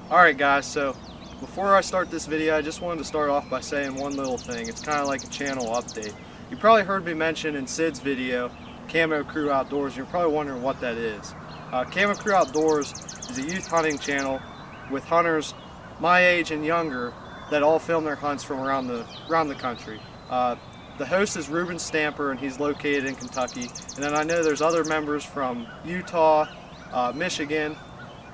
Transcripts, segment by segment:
Alright guys, so before I start this video, I just wanted to start off by saying one little thing. It's kind of like a channel update. You probably heard me mention in Sid's video, Camo Crew Outdoors, and you're probably wondering what that is. Camo Crew Outdoors is a youth hunting channel with hunters my age and younger that all film their hunts from around the country. The host is Ruben Stamper, and he's located in Kentucky. And then I know there's other members from Utah, Michigan,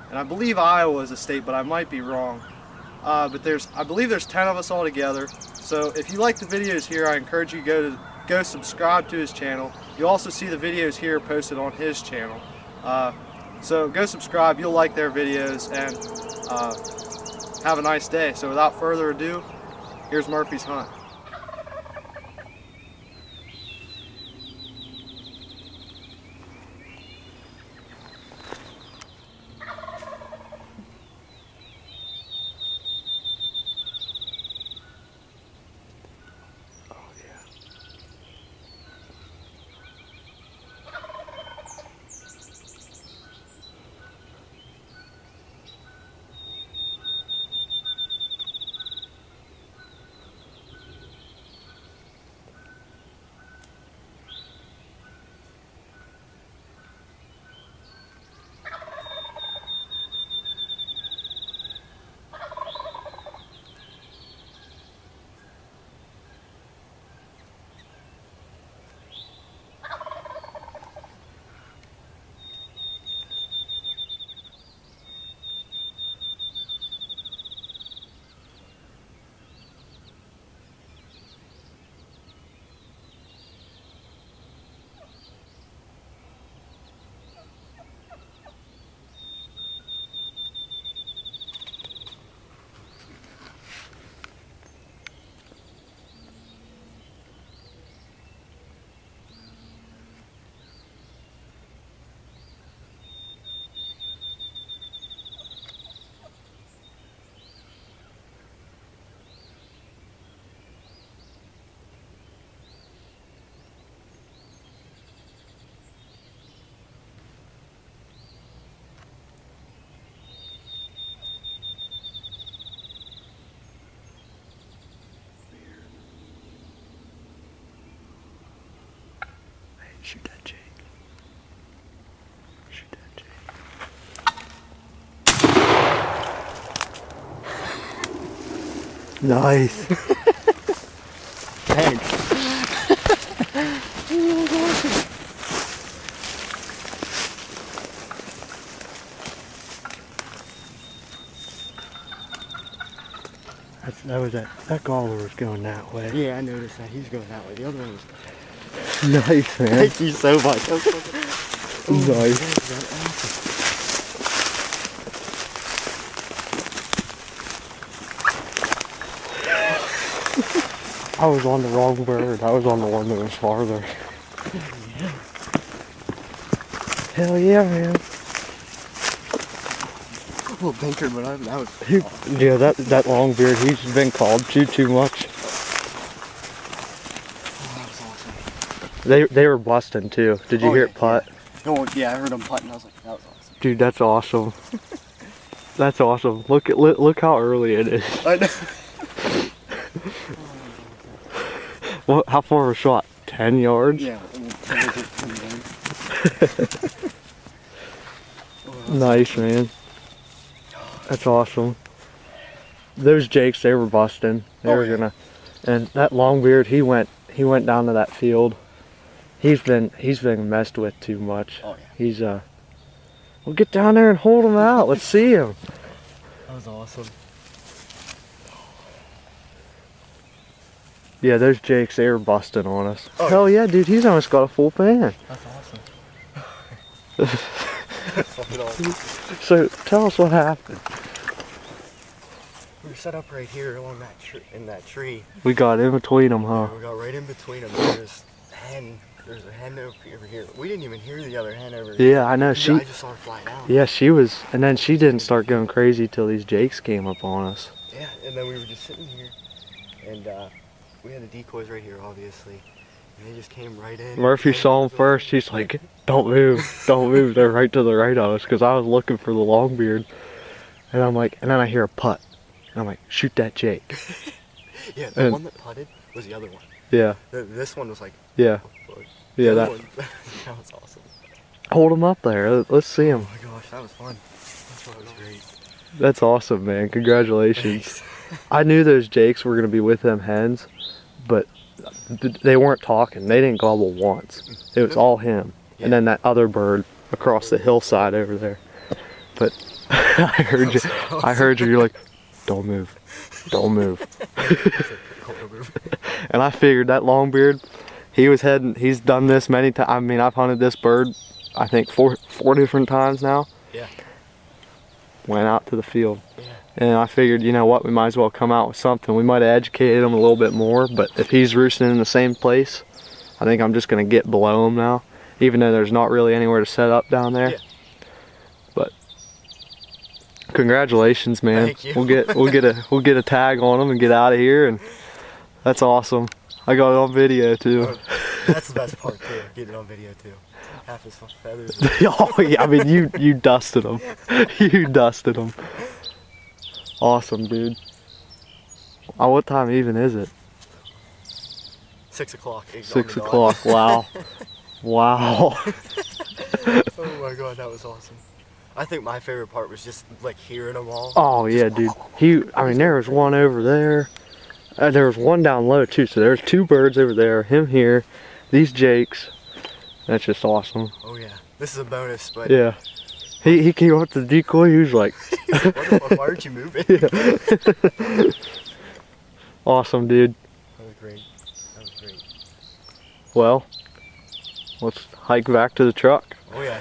and I believe Iowa is a state, but I might be wrong. But I believe there's 10 of us all together. So if you like the videos here, I encourage you to go subscribe to his channel. You'll also see the videos here posted on his channel. So go subscribe, you'll like their videos, and have a nice day. So without further ado, here's Murphy's hunt. Shoot that Jake. Shoot that Jake. Nice. Thanks. That Gobbler was going that way. Yeah, I noticed that. He's going that way. The other one was... Nice, man. Thank you so much. Nice. I was on the wrong bird. I was on the one that was farther. Yeah. Hell yeah, man. A little bankered, but that was... Yeah, that long beard, he's been called too much. They were busting too. Did you hear it putt? Yeah. Oh yeah, I heard him putting. I was like, that was awesome. Dude, that's awesome. That's awesome. Look how early it is. I know. What? How far of a shot? 10 yards? Yeah. Nice, man. That's awesome. Those jakes, they were busting. They were gonna. And that long beard, he went down to that field. He's been messed with too much. Oh yeah. He's well, get down there and hold him out. Let's see him. That was awesome. Yeah, those jakes, they were busting on us. Oh, hell yeah, dude, he's almost got a full pan. That's awesome. So tell us what happened. We were set up right here along that in that tree. We got in between them, huh? We got right in between them. There's a hen over here. We didn't even hear the other hen over here. Yeah, I know. I just saw her fly down. Yeah, she was, and then she didn't start going crazy till these jakes came up on us. Yeah, and then we were just sitting here, and we had the decoys right here, obviously. And they just came right in. Murphy saw them first. He's like, don't move, don't move. They're right to the right of us, because I was looking for the long beard. And I'm like, and then I hear a putt. And I'm like, shoot that Jake. Yeah, the one that putted was the other one. Yeah. This one was like, Yeah. oh, Yeah, that was awesome. Hold him up there. Let's see him. Oh my gosh, that was fun. That was great. That's awesome, man. Congratulations. Thanks. I knew those Jakes were going to be with them hens, but they weren't talking. They didn't gobble once. It was all him. Yeah. And then that other bird across the hillside over there. But I heard you. I heard you. You're like, don't move. Don't move. And I figured that Longbeard, he's done this many times. I mean, I've hunted this bird, I think four different times now. Yeah. Went out to the field. Yeah. And I figured, you know what, we might as well come out with something. We might have educated him a little bit more, but if he's roosting in the same place, I think I'm just gonna get below him now, even though there's not really anywhere to set up down there. Yeah. But congratulations, man. Thank you. We'll get a tag on him and get out of here, and that's awesome. I got it on video too. Oh, that's the best part too, getting it on video too. Half his feathers. Oh yeah, I mean you dusted him. You dusted him. Awesome, dude. Oh, what time even is it? 6 o'clock. 6 o'clock. Wow. Wow. Oh my god, that was awesome. I think my favorite part was just like hearing them all. Oh yeah, dude. I mean, there was one over there. There was one down low too. So there's two birds over there. Him here. These Jakes. That's just awesome. Oh yeah. This is a bonus, but yeah. He came up to the decoy. He was like, what the fuck, why aren't you moving? Yeah. Awesome, dude. That was great. That was great. Well, let's hike back to the truck. Oh yeah.